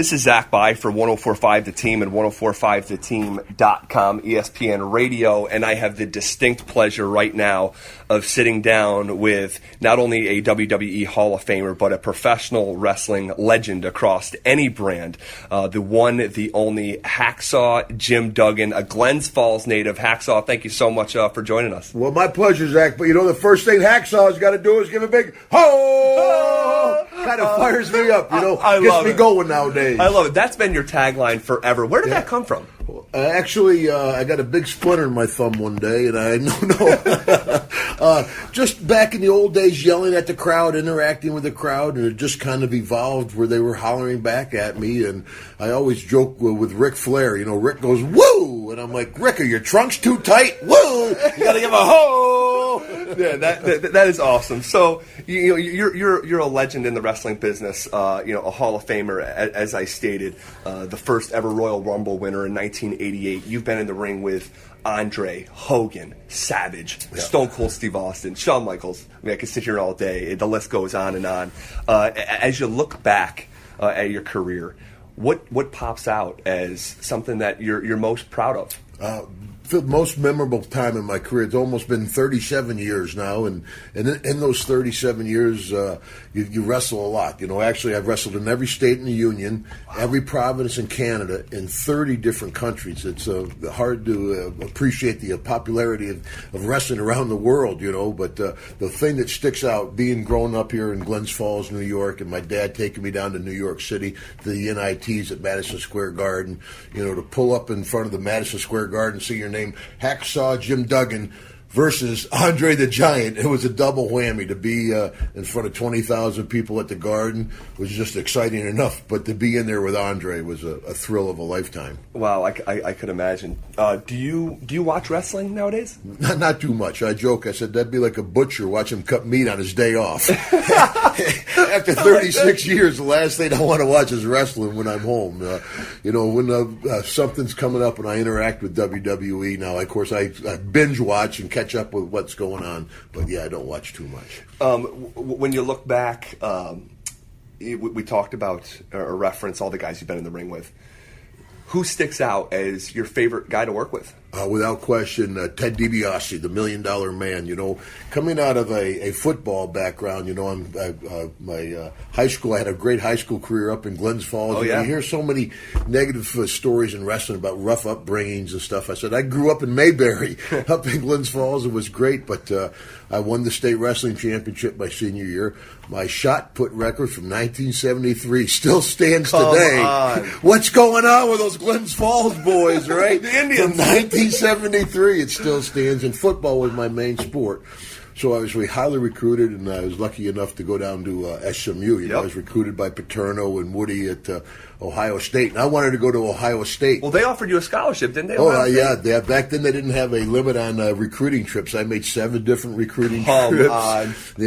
This is Zach By for 104.5 The Team and 104.5theteam.com, ESPN Radio, and I have the distinct pleasure right now of sitting down with not only a WWE Hall of Famer, but a professional wrestling legend across any brand, the one, the only Hacksaw, Jim Duggan, a Glens Falls native. Hacksaw, thank you so much for joining us. Well, my pleasure, Zach, but the first thing Hacksaw's got to do is give a big ho! Kind of fires me up, gets me going nowadays. I love it. That's been your tagline forever. Where did that come from? Actually, I got a big splinter in my thumb one day, and I just back in the old days, yelling at the crowd, interacting with the crowd, and it just kind of evolved where they were hollering back at me. And I always joke with Ric Flair. Rick goes, "Woo!" and I'm like, "Rick, are your trunks too tight? Woo! You got to give a ho!" Yeah, that is awesome. So you're a legend in the wrestling business. A Hall of Famer, as I stated, the first ever Royal Rumble winner in 1988. You've been in the ring with Andre, Hogan, Savage, Stone Cold Steve Austin, Shawn Michaels. I mean, I could sit here all day. The list goes on and on. As you look back at your career, what pops out as something that you're most proud of? The most memorable time in my career. It's almost been 37 years now, and in those 37 years, you wrestle a lot. Actually, I've wrestled in every state in the Union, every province in Canada, in 30 different countries. It's hard to appreciate the popularity of wrestling around the world, but the thing that sticks out, being grown up here in Glens Falls, New York, and my dad taking me down to New York City to the NITs at Madison Square Garden, to pull up in front of the Madison Square Garden, see your name, Hacksaw Jim Duggan versus Andre the Giant. It was a double whammy. To be in front of 20,000 people at the Garden was just exciting enough, but to be in there with Andre was a thrill of a lifetime. Wow, I could imagine. Do you watch wrestling nowadays? Not too much. I joke. I said that'd be like a butcher watch him cut meat on his day off. After 36 years, the last thing I want to watch is wrestling when I'm home. When something's coming up and I interact with WWE now, of course, I binge watch and catch up with what's going on. But, yeah, I don't watch too much. When you look back, we talked about or reference all the guys you've been in the ring with. Who sticks out as your favorite guy to work with? Without question, Ted DiBiase, the $1 Million Man. Coming out of a football background, my high school, I had a great high school career up in Glens Falls. Oh, yeah. You hear so many negative stories in wrestling about rough upbringings and stuff. I said, I grew up in Mayberry, up in Glens Falls. It was great, but I won the state wrestling championship my senior year. My shot put record from 1973 still stands today. On. What's going on with those Glens Falls boys, right? The Indians. From 1973, it still stands, and football was my main sport. So I was really highly recruited, and I was lucky enough to go down to SMU. I was recruited by Paterno and Woody at Ohio State, and I wanted to go to Ohio State. Well, they offered you a scholarship, didn't they? Yeah. Back then, they didn't have a limit on recruiting trips. I made 7 different recruiting trips.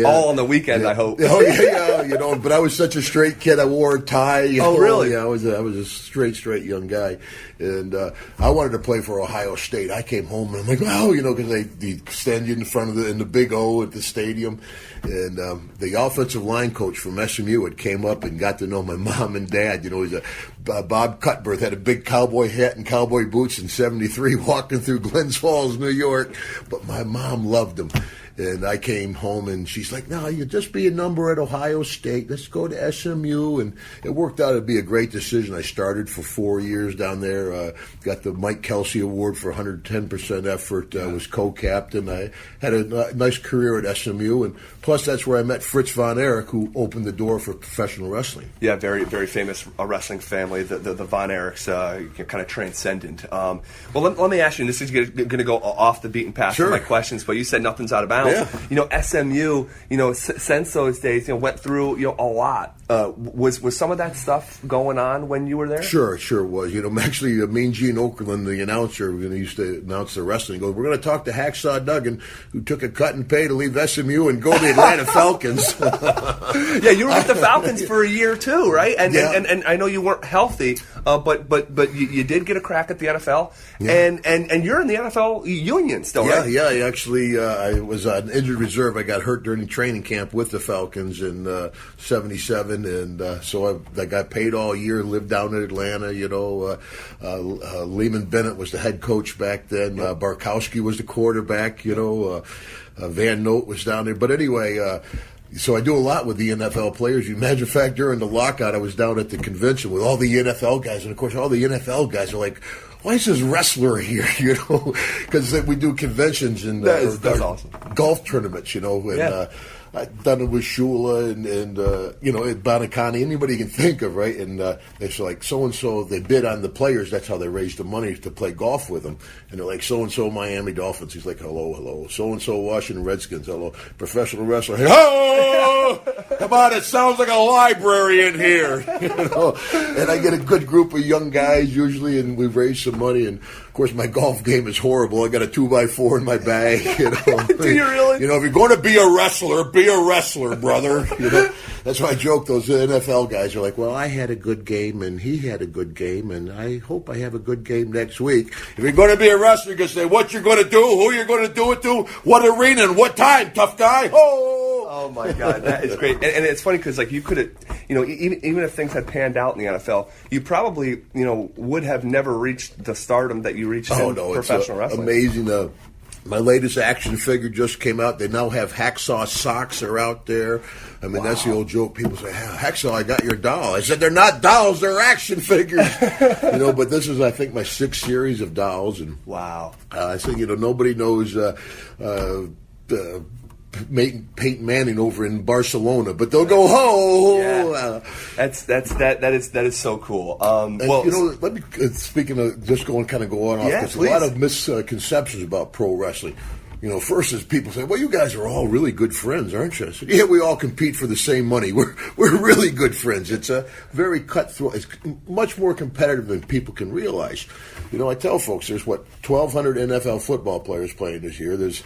All on the weekend, I hope. Oh, yeah. But I was such a straight kid. I wore a tie. Really? Yeah, I was a straight young guy. And I wanted to play for Ohio State. I came home, and I'm like, because they stand you in front of in the Big O at the stadium. And the offensive line coach from SMU had came up and got to know my mom and dad. He's Bob Cutbirth, had a big cowboy hat and cowboy boots in '73, walking through Glens Falls, New York. But my mom loved him. And I came home, and she's like, "No, you just be a number at Ohio State. Let's go to SMU." And it worked out to be a great decision. I started for 4 years down there. Got the Mike Kelsey Award for 110% effort. Was co-captain. I had a nice career at SMU, and plus that's where I met Fritz Von Erich, who opened the door for professional wrestling. Yeah, very, very famous wrestling family. The Von Erichs, kind of transcendent. Well, let me ask you, and this is going to go off the beaten path for my questions, but you said nothing's out of bounds. Yeah. SMU, since those days, went through, a lot. Was some of that stuff going on when you were there? Sure was. Actually, Mean Gene Okerlund, the announcer, who used to announce the wrestling, goes, "We're going to talk to Hacksaw Duggan, who took a cut and pay to leave SMU and go to the Atlanta Falcons." Yeah, you were with the Falcons for a year too, right? And I know you weren't healthy, but you did get a crack at the NFL, and you're in the NFL union still, right? Yeah. Actually, I was on injured reserve. I got hurt during training camp with the Falcons in '77, and so I got paid all year. Lived down in Atlanta. Lehman Bennett was the head coach back then. Barkowski was the quarterback. Van Note was down there. But anyway. So I do a lot with the NFL players. As a fact, during the lockout, I was down at the convention with all the NFL guys. And, of course, all the NFL guys are like, why is this wrestler here, Because we do conventions and that's awesome. Golf tournaments, and I've done it with Shula and Bonacani, anybody you can think of, right? And it's like so-and-so, they bid on the players. That's how they raise the money to play golf with them. And they're like, so-and-so Miami Dolphins. He's like, hello. So-and-so Washington Redskins, hello. Professional wrestler, hey, oh! Come on, it sounds like a library in here. And I get a good group of young guys usually, and we raise some money. And, of course, my golf game is horrible. I got a 2x4 in my bag. Do you really? If you're going to be a wrestler, brother. That's why I joke. Those NFL guys are like, well, I had a good game, and he had a good game, and I hope I have a good game next week. If you're going to be a wrestler, you can say what you're going to do, who you're going to do it to, what arena, and what time, tough guy. Oh my God, that is great. And it's funny because you could have, even if things had panned out in the NFL, you probably, would have never reached the stardom that you reached in professional wrestling. Amazing. My latest action figure just came out. They now have Hacksaw socks are out there. I mean, That's the old joke. People say, Hacksaw, I got your doll. I said, they're not dolls, they're action figures. But this is, I think, my 6th series of dolls. And wow. I said, nobody knows Peyton Manning over in Barcelona, but they'll go that is so cool. Let me speaking of just going off. There's a lot of misconceptions about pro wrestling. First is people say, well, you guys are all really good friends, aren't you? I said, yeah, we all compete for the same money. We're really good friends. It's a very cutthroat. It's much more competitive than people can realize. I tell folks there's 1,200 NFL football players playing this year. There's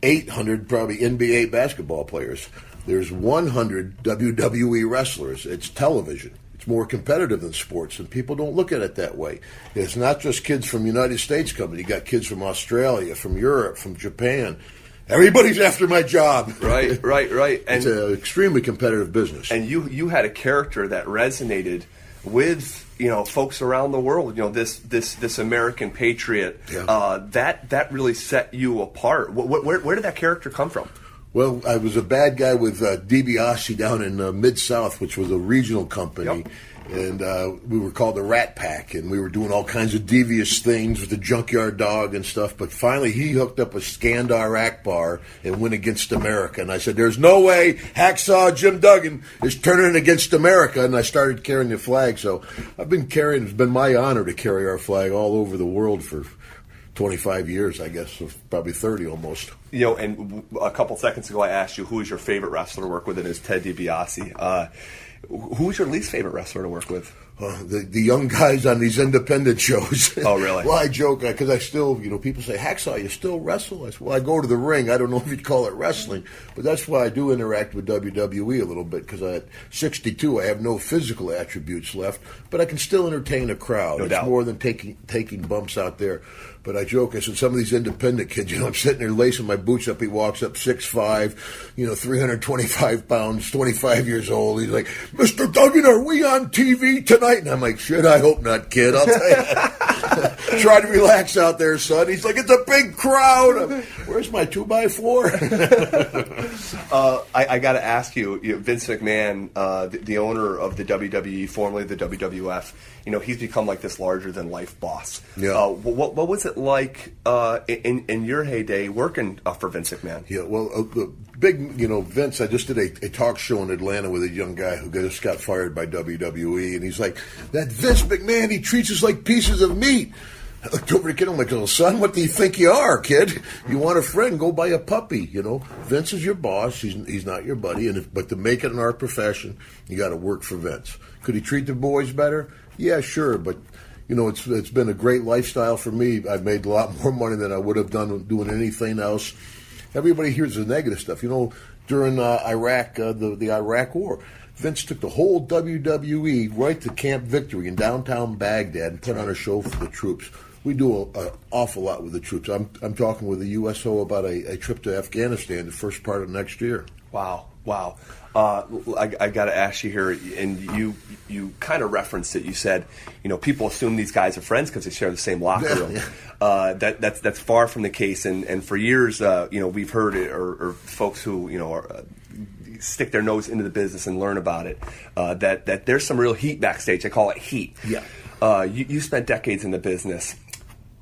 800 probably NBA basketball players. There's 100 WWE wrestlers. It's television. It's more competitive than sports, and people don't look at it that way. It's not just kids from the United States coming. You got kids from Australia, from Europe, from Japan. Everybody's after my job. Right. And it's an extremely competitive business. And you had a character that resonated with folks around the world. This American patriot. Yeah. That really set you apart. Where did that character come from? Well, I was a bad guy with DiBiase down in Mid-South, which was a regional company. Yep. And we were called the Rat Pack, and we were doing all kinds of devious things with the Junkyard Dog and stuff. But finally, he hooked up a Skandar Akbar and went against America. And I said, there's no way Hacksaw Jim Duggan is turning against America. And I started carrying the flag. So I've been carrying, it's been my honor to carry our flag all over the world for 25 years, I guess, so probably 30 almost. And a couple seconds ago I asked you who is your favorite wrestler to work with, and it's Ted DiBiase. Who's your least favorite wrestler to work with? The young guys on these independent shows. Oh, really? Well, I joke because I still, people say, Hacksaw, you still wrestle? I said, well, I go to the ring. I don't know if you'd call it wrestling, but that's why I do interact with WWE a little bit, because at 62, I have no physical attributes left, but I can still entertain a crowd. No doubt. More than taking bumps out there. But I joke, I said, some of these independent kids, I'm sitting there lacing my boots up. He walks up 6'5", 325 pounds, 25 years old. He's like, Mr. Duggan, are we on TV tonight? And I'm like, shit, I hope not, kid. I'll tell you. Try to relax out there, son. He's like, it's a big crowd. Where's my 2x4? I got to ask you, Vince McMahon, the owner of the WWE, formerly the WWF, he's become like this larger-than-life boss. Yeah. What was it like in your heyday working for Vince McMahon? Yeah, well, the big, Vince, I just did a talk show in Atlanta with a young guy who just got fired by WWE, and he's like, that Vince McMahon, he treats us like pieces of meat. I looked over at the kid, I'm like, oh, son, what do you think you are, kid? You want a friend, go buy a puppy, Vince is your boss, he's not your buddy, but to make it in our profession, you got to work for Vince. Could he treat the boys better? Yeah, sure, but it's been a great lifestyle for me. I've made a lot more money than I would have done doing anything else. Everybody hears the negative stuff. During Iraq, the Iraq War, Vince took the whole WWE right to Camp Victory in downtown Baghdad and put on a show for the troops. We do an awful lot with the troops. I'm talking with the USO about a trip to Afghanistan the first part of next year. Wow. I got to ask you here, and you kind of referenced it. You said, people assume these guys are friends because they share the same locker room. That's far from the case. And for years, we've heard it, or folks who stick their nose into the business and learn about it, that there's some real heat backstage. I call it heat. Yeah. You spent decades in the business.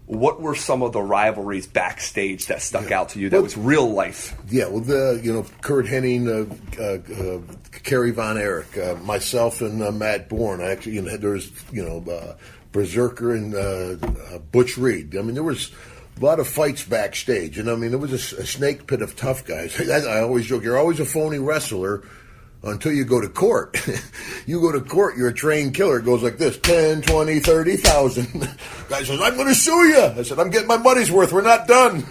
What were some of the rivalries backstage that stuck out to you that was real life? Yeah, well, Kurt Hennig, Kerry Von Erich, myself and Matt Bourne. Actually, there's Berserker and Butch Reed. I mean, there was a lot of fights backstage, and I mean, there was a snake pit of tough guys. I always joke, you're always a phony wrestler until you go to court. You go to court, you're a trained killer. It goes like this, 10, 20, 30,000. Guy says, I'm going to sue you. I said, I'm getting my money's worth. We're not done.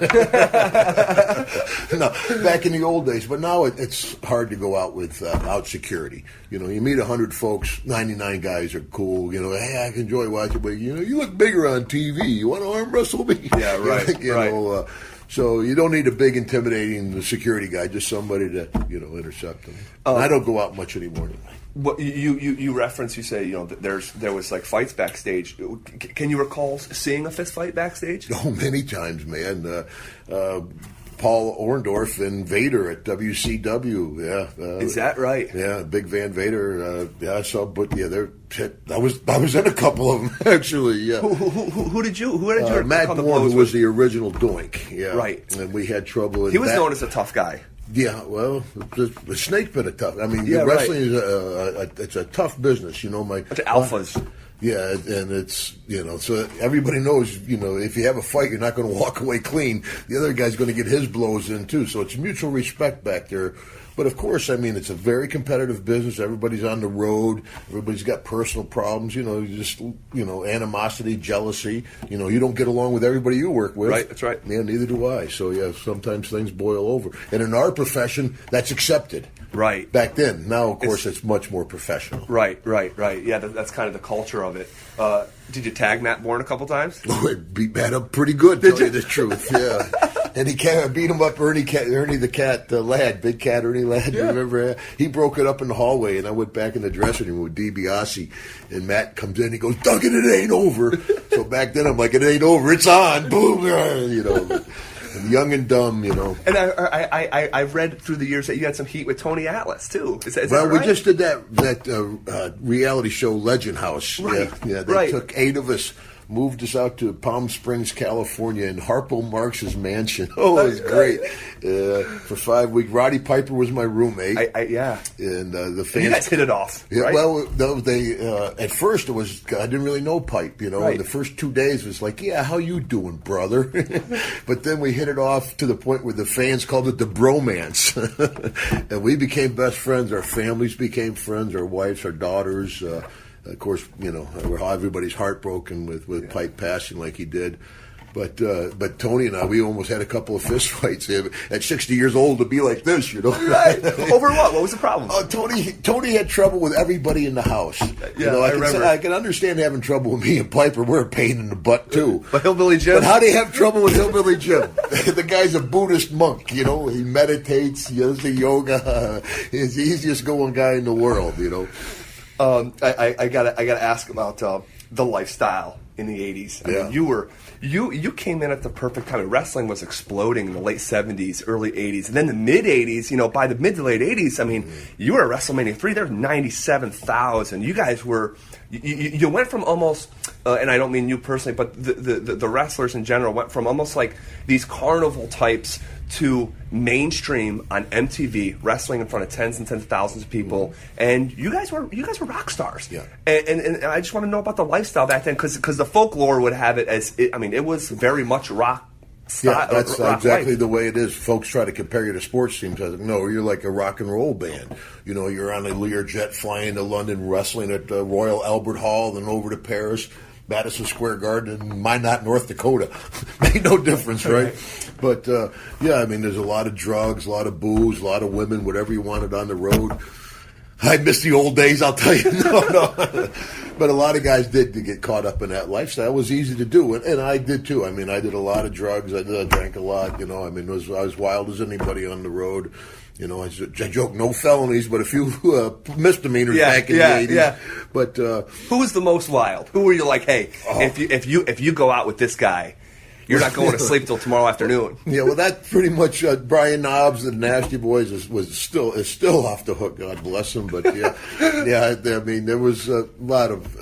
No, back in the old days. But now it's hard to go out without security. You meet 100 folks, 99 guys are cool. Hey, I can enjoy watching, but, you look bigger on TV. You want to arm wrestle me? Yeah, right, right. So you don't need a big, intimidating security guy, just somebody to, intercept them. I don't go out much anymore anyway. What you reference, you say, there was like fights backstage. Can you recall seeing a fist fight backstage? Oh, many times, man. Paul Orndorff and Vader at WCW. Yeah, is that right? Yeah, Big Van Vader. Yeah, I saw, but yeah, I was in a couple of them actually. Yeah. Who did you? Matt Bourne, who was the original Doink. Yeah, right. And we had trouble. He was known as a tough guy. Yeah, well, the snake pit of tough. I mean, wrestling is it's a tough business. Alphas. Yeah, and it's, so everybody knows, if you have a fight, you're not going to walk away clean. The other guy's going to get his blows in, too. So it's mutual respect back there. But, of course, I mean, it's a very competitive business. Everybody's on the road. Everybody's got personal problems, animosity, jealousy. You don't get along with everybody you work with. Right, that's right. Yeah, neither do I. So, yeah, sometimes things boil over. And in our profession, that's accepted. Right. Back then. Now, of course, it's much more professional. Right. Yeah, that's kind of the culture of it. Did you tag Matt Bourne a couple times? Oh, I beat Matt up pretty good, to tell you the truth. Yeah. And he beat him up, Ernie the Cat, the lad, Big Cat Ernie Ladd. Yeah. Remember? He broke it up in the hallway, and I went back in the dressing room with DiBiase, and Matt comes in, he goes, Duggan, it ain't over. So back then, I'm like, it ain't over, it's on. Boom, and young and dumb, And I've read through the years that you had some heat with Tony Atlas, too. Is that right? We just did that reality show, Legend House. Right. Yeah, they took 8 of us, moved us out to Palm Springs, California, in Harpo Marx's mansion. Oh, it was great. For 5 weeks. Roddy Piper was my roommate. Yeah. And the fans... And you guys hit it off, yeah, right? Well, they at first it was... I didn't really know Pipe, Right. The first 2 days it was like, yeah, how you doing, brother? But then we hit it off to the point where the fans called it the bromance. And we became best friends. Our families became friends. Our wives, our daughters... of course, everybody's heartbroken with Pipe passing like he did. But Tony and I, we almost had a couple of fist fights at 60 years old to be like this, Right. Over what? What was the problem? Tony had trouble with everybody in the house. Yeah, I remember. I can understand having trouble with me and Piper. We're a pain in the butt, too. But Hillbilly Jim? But how do you have trouble with Hillbilly Jim? The guy's a Buddhist monk, He meditates, he does the yoga. He's the easiest going guy in the world, I gotta ask about the lifestyle in the 80s. I mean, you came in at the perfect time. Wrestling was exploding in the late 70s, early 80s, and then the mid 80s. By the mid to late 80s, I mean, you were at WrestleMania 3. There were 97,000. You guys were. You went from almost, and I don't mean you personally, but the wrestlers in general went from almost like these carnival types to mainstream on MTV, wrestling in front of tens and tens of thousands of people, and you guys were rock stars. Yeah. And I just want to know about the lifestyle back then, because the folklore would have it as, it was very much rock style. Yeah, that's rock exactly life. the way it is. Folks try to compare you to sports teams. I was like, no, you're like a rock and roll band. You're on a Learjet flying to London, wrestling at Royal Albert Hall, then over to Paris, Madison Square Garden, and Minot, North Dakota. Made no difference, right? But, there's a lot of drugs, a lot of booze, a lot of women, whatever you wanted on the road. I miss the old days, I'll tell you. No. But a lot of guys did get caught up in that lifestyle. It was easy to do, and I did too. I mean, I did a lot of drugs. I drank a lot. You know, I mean, I was wild as anybody on the road. You know, I joke, no felonies, but a few misdemeanors back in the 80s. Yeah. But who was the most wild? Who were you like, hey, if you go out with this guy, you're not going to sleep till tomorrow afternoon? Yeah, well, that pretty much Brian Knobs and the Nasty Boys is still off the hook. God bless them. But yeah, I mean, there was a lot of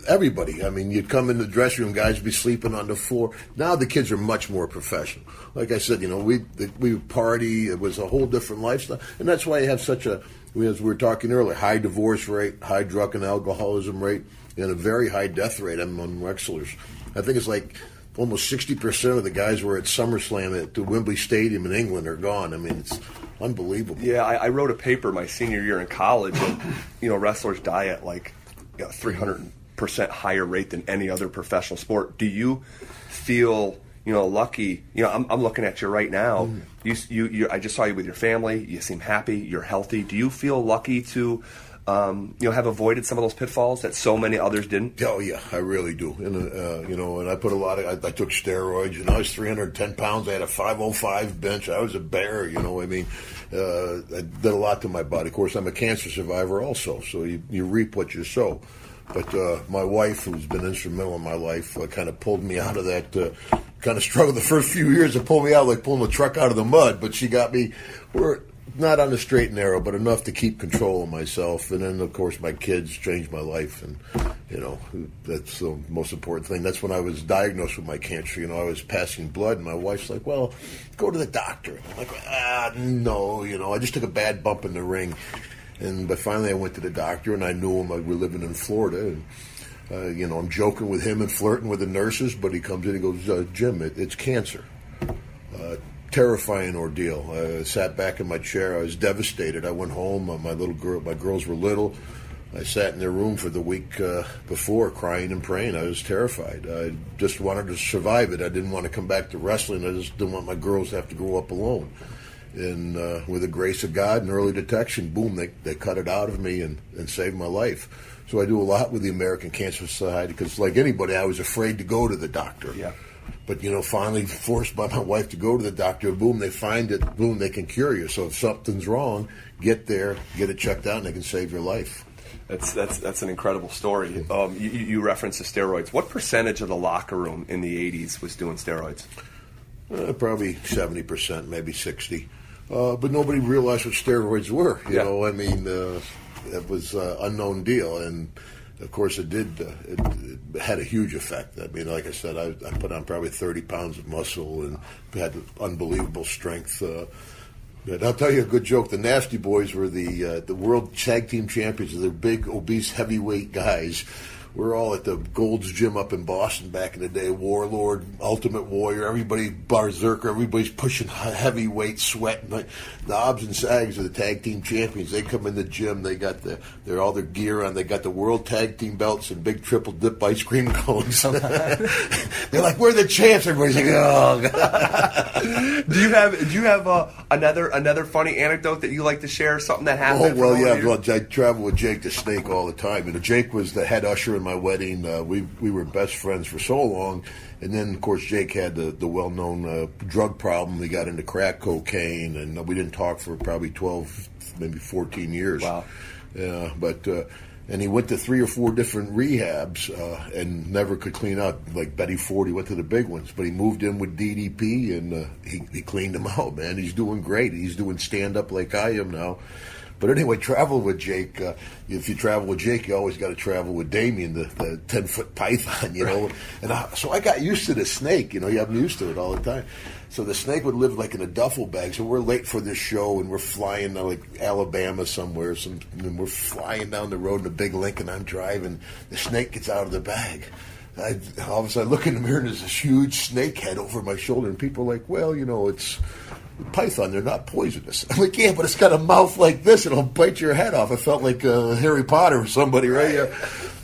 everybody. I mean, you'd come in the dressing room, guys would be sleeping on the floor. Now the kids are much more professional. Like I said, you know, we would party. It was a whole different lifestyle, and that's why you have such a, as we were talking earlier, high divorce rate, high drug and alcoholism rate, and a very high death rate among wrestlers. I think it's like almost 60% of the guys were at SummerSlam at the Wembley Stadium in England are gone. I mean, it's unbelievable. Yeah, I wrote a paper my senior year in college, and you know, wrestlers die at like 300% higher rate than any other professional sport. Do you feel, you know, lucky? You know, I'm looking at you right now. You I just saw you with your family. You seem happy. You're healthy. Do you feel lucky to you know, have avoided some of those pitfalls that so many others didn't? Oh yeah, I really do. And you know, and I put a lot of. I took steroids, and I was 310 pounds. I had a 505 bench. I was a bear. You know, I mean, I did a lot to my body. Of course, I'm a cancer survivor also. So you reap what you sow. But my wife, who's been instrumental in my life, kind of pulled me out of that kind of struggle. The first few years, it pulled me out like pulling a truck out of the mud. But she got me. We're not on the straight and narrow, but enough to keep control of myself. And then, of course, my kids changed my life. And, you know, that's the most important thing. That's when I was diagnosed with my cancer. You know, I was passing blood, and my wife's like, well, go to the doctor. And I'm like, no, you know, I just took a bad bump in the ring. But finally I went to the doctor, and I knew him. We're living in Florida. And, you know, I'm joking with him and flirting with the nurses, but he comes in and goes, Jim, it's cancer. Terrifying ordeal. I sat back in my chair. I was devastated. I went home. My girls were little. I sat in their room for the week before, crying and praying. I was terrified. I just wanted to survive it. I didn't want to come back to wrestling. I just didn't want my girls to have to grow up alone. And with the grace of God and early detection, boom, they cut it out of me and saved my life. So I do a lot with the American Cancer Society because, like anybody, I was afraid to go to the doctor. Yeah. But, you know, finally forced by my wife to go to the doctor, boom, they find it, boom, they can cure you. So if something's wrong, get there, get it checked out, and they can save your life. That's an incredible story. You referenced the steroids. What percentage of the locker room in the 80s was doing steroids? Probably 70%, maybe 60%. But nobody realized what steroids were. You know, I mean, it was an unknown deal. And, of course, it did. It had a huge effect. I mean, like I said, I put on probably 30 pounds of muscle and had unbelievable strength. But I'll tell you a good joke. The Nasty Boys were the world tag team champions. They're big, obese, heavyweight guys. We're all at the Gold's Gym up in Boston back in the day. Warlord, Ultimate Warrior, everybody, Berserker, everybody's pushing heavyweight, sweating. Like, Knobs and Sags are the tag team champions. They come in the gym. They got they're all their gear on. They got the world tag team belts and big triple dip ice cream cones. They're like, we're the champs. Everybody's like, oh, God. Do you have another funny anecdote that you like to share? Something that happened? Oh, well, yeah. Well, I travel with Jake the Snake all the time. You know, Jake was the head usher in my wedding. We were best friends for so long, and then of course Jake had the well-known drug problem. He got into crack cocaine, and we didn't talk for probably 12, maybe 14 years. Wow. And he went to 3 or 4 different rehabs and never could clean out. Like Betty Ford, he went to the big ones, but he moved in with DDP, and he cleaned him out. Man, he's doing great. He's doing stand-up like I am now. But anyway, travel with Jake. If you travel with Jake, you always got to travel with Damien, the 10-foot python, you know. And so I got used to the snake, you know. You have used to it all the time. So the snake would live like in a duffel bag. So we're late for this show, and we're flying to like Alabama somewhere. And we're flying down the road in a big Lincoln. I'm driving. The snake gets out of the bag. All of a sudden, I look in the mirror, and there's this huge snake head over my shoulder. And people are like, well, you know, it's python, they're not poisonous. I'm like, yeah, but it's got a mouth like this, it'll bite your head off. I felt like Harry Potter or somebody, right?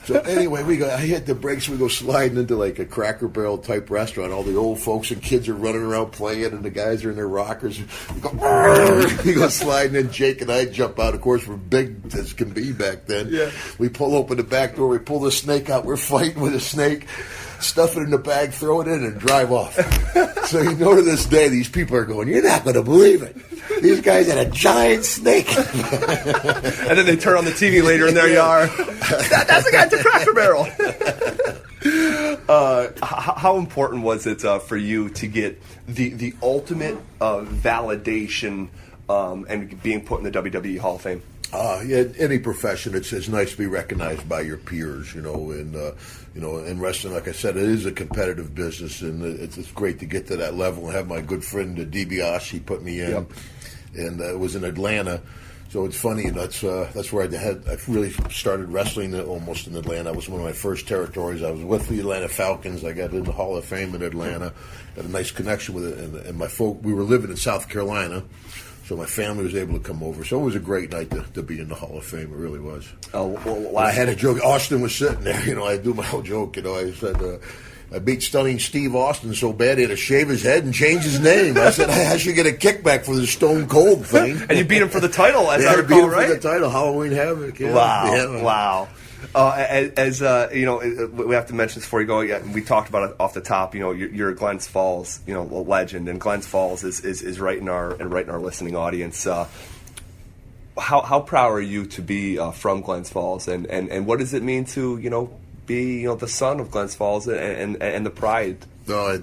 So anyway, I hit the brakes. We go sliding into like a Cracker Barrel type restaurant. All the old folks and kids are running around playing, and the guys are in their rockers. We go sliding in. Jake and I jump out. Of course, we're big as can be back then. Yeah. We pull open the back door. We pull the snake out. We're fighting with a snake. Stuff it in the bag, throw it in, and drive off. So to this day, these people are going, "You're not going to believe it. These guys had a giant snake." And then they turn on the TV later in their yard. That's the guy at the Cracker Barrel. How important was it for you to get the ultimate validation and being put in the WWE Hall of Fame? Yeah, any profession, it's nice to be recognized by your peers, and in wrestling, like I said, it is a competitive business, and it's great to get to that level and have my good friend DiBiase, he put me in, yep. And it was in Atlanta. So it's funny, that's where I really started wrestling almost in Atlanta. That was one of my first territories. I was with the Atlanta Falcons. I got in the Hall of Fame in Atlanta. Got a nice connection with it, and my folk. We were living in South Carolina, so my family was able to come over. So it was a great night to be in the Hall of Fame. It really was. I had a joke. Austin was sitting there. I do my whole joke. I said. I beat Stunning Steve Austin so bad he had to shave his head and change his name. I said, I should get a kickback for the Stone Cold thing. And you beat him for the title, as I recall, recall, right? For the title, Halloween Havoc. Yeah. Wow. We have to mention this before you go. We talked about it off the top. You're a Glens Falls, legend, and Glens Falls is right in our listening audience. How proud are you to be from Glens Falls, and what does it mean to be the son of Glens Falls and the pride? No,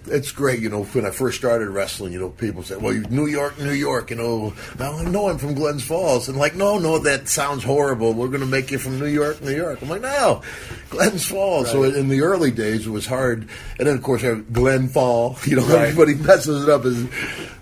it's great. When I first started wrestling, people say, "Well, New York." Now I know I'm from Glens Falls, and no, that sounds horrible. We're going to make you from New York. I'm like, no, Glens Falls. Right. So in the early days, it was hard, and then of course, Glen Fall. Right. Everybody messes it up.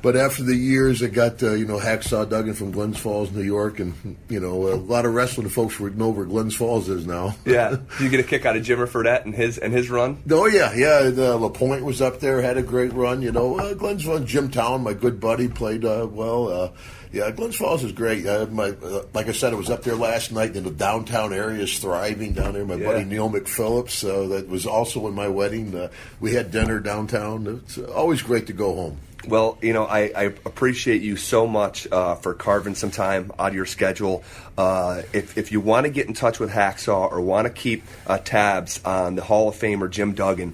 But after the years, I got Hacksaw Duggan from Glens Falls, New York, and a lot of wrestling folks would know where Glens Falls is now. Yeah. Do you get a kick out of Jimmer Fredette and his run? Oh yeah. LaPointe was up there, had a great run. Glens Falls, Jim Town, my good buddy, played well. Yeah, Glens Falls is great. Like I said, I was up there last night, and the downtown area is thriving down there. My buddy Neil McPhillips, that was also in my wedding. We had dinner downtown. It's always great to go home. Well, I appreciate you so much for carving some time out of your schedule. If you want to get in touch with Hacksaw or want to keep tabs on the Hall of Famer Jim Duggan,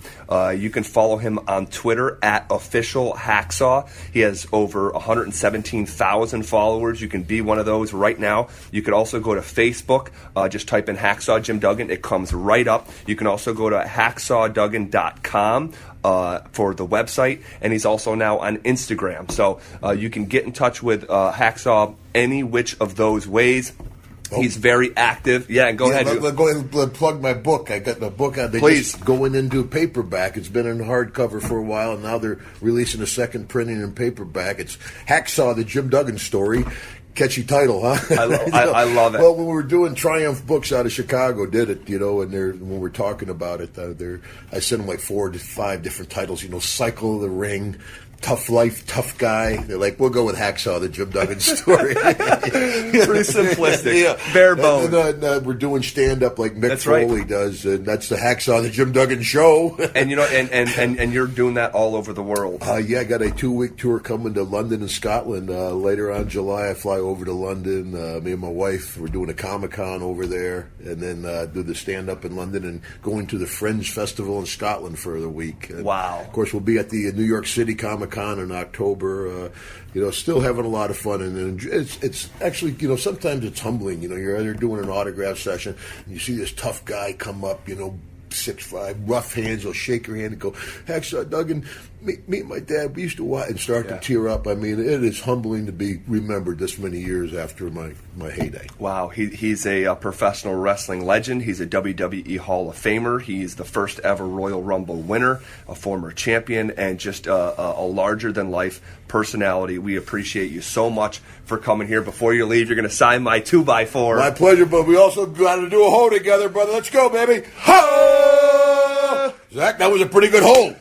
you can follow him on Twitter at official Hacksaw. He has over 117,000 followers. You can be one of those right now. You could also go to Facebook. Just type in Hacksaw Jim Duggan. It comes right up. You can also go to hacksawduggan.com. For the website, and he's also now on Instagram. So you can get in touch with Hacksaw any which of those ways. He's very active. Yeah, and go ahead. Go ahead and plug my book. I got the book out. Please. Just going into paperback. It's been in hardcover for a while, and now they're releasing a second printing in paperback. It's Hacksaw, the Jim Duggan story. Catchy title, huh? I love it. Well, when we were doing Triumph Books out of Chicago, did it, and when we're talking about it, I sent them like 4 to 5 different titles, Cycle of the Ring, Tough Life, Tough Guy. They're like, we'll go with Hacksaw, the Jim Duggan story. Pretty simplistic, bare bones. And we're doing stand-up like Mick Foley does, and that's the Hacksaw, the Jim Duggan show. And and you're doing that all over the world. Yeah, I got a 2-week tour coming to London and Scotland. Later on July, I fly over to London. Me and my wife, we're doing a Comic-Con over there, and then do the stand-up in London and going to the Fringe Festival in Scotland for the week. And wow. Of course, we'll be at the New York City Comic-Con in October, still having a lot of fun, and it's actually, sometimes it's humbling. You're either doing an autograph session, and you see this tough guy come up, 6'5", rough hands. He'll shake your hand and go, "Hacksaw Duggan, meet my dad. We used to watch," and start to tear up. I mean, it is humbling to be remembered this many years after my heyday. Wow, he's a professional wrestling legend. He's a WWE Hall of Famer. He's the first ever Royal Rumble winner, a former champion, and just a larger-than-life personality. We appreciate you so much for coming here. Before you leave, you're going to sign my 2x4. My pleasure, but we also got to do a hoe together, brother. Let's go, baby. Ho! Zach, that was a pretty good hole.